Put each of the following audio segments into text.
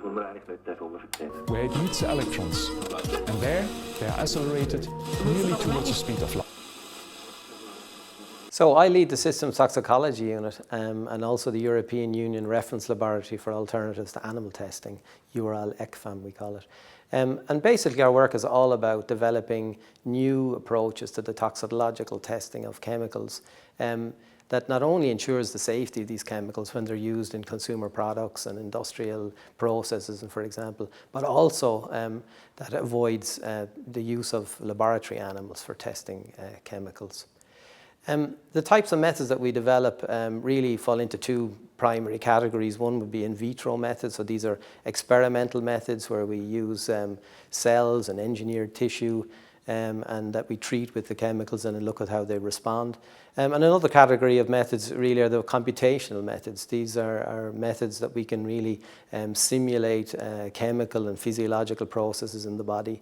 zonder eigenlijk uit te over verkleinen. where it meets the electrons, and there they are accelerated nearly towards the speed of light. So I lead the Systems Toxicology Unit and also the European Union Reference Laboratory for Alternatives to Animal Testing, EURL ECVAM we call it. And basically our work is all about developing new approaches to the toxicological testing of chemicals that not only ensures the safety of these chemicals when they're used in consumer products and industrial processes, for example, but also that avoids the use of laboratory animals for testing chemicals. The types of methods that we develop really fall into two primary categories. One would be in vitro methods, so these are experimental methods where we use cells and engineered tissue and that we treat with the chemicals and look at how they respond. And another category of methods really are the computational methods. These are methods that we can really simulate chemical and physiological processes in the body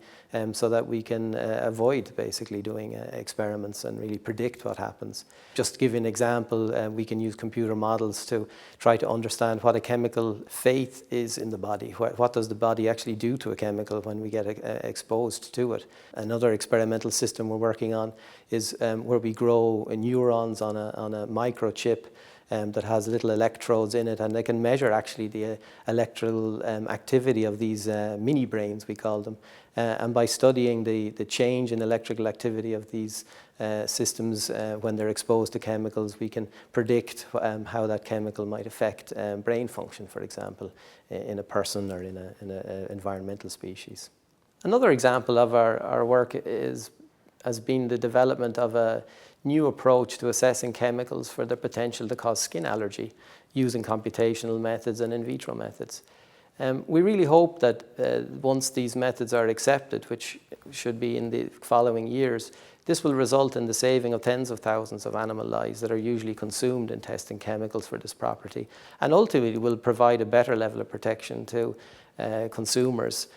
so that we can avoid basically doing experiments and really predict what happens. Just to give you an example, we can use computer models to try to understand what a chemical fate is in the body. What does the body actually do to a chemical when we get exposed to it? Another experimental system we're working on is where we grow neurons on a microchip that has little electrodes in it, and they can measure actually the electrical activity of these mini brains, we call them. And by studying the change in electrical activity of these systems when they're exposed to chemicals, we can predict how that chemical might affect brain function, for example, in a person or in an environmental species. Another example of our work has been the development of a new approach to assessing chemicals for their potential to cause skin allergy using computational methods and in vitro methods. We really hope that once these methods are accepted, which should be in the following years, this will result in the saving of tens of thousands of animal lives that are usually consumed in testing chemicals for this property, and ultimately will provide a better level of protection to consumers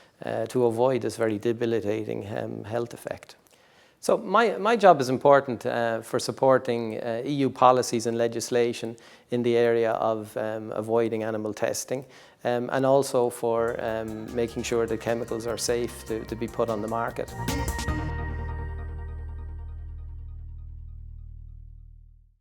to avoid this very debilitating health effect. So my job is important for supporting EU policies and legislation in the area of avoiding animal testing and also for making sure that chemicals are safe to be put on the market.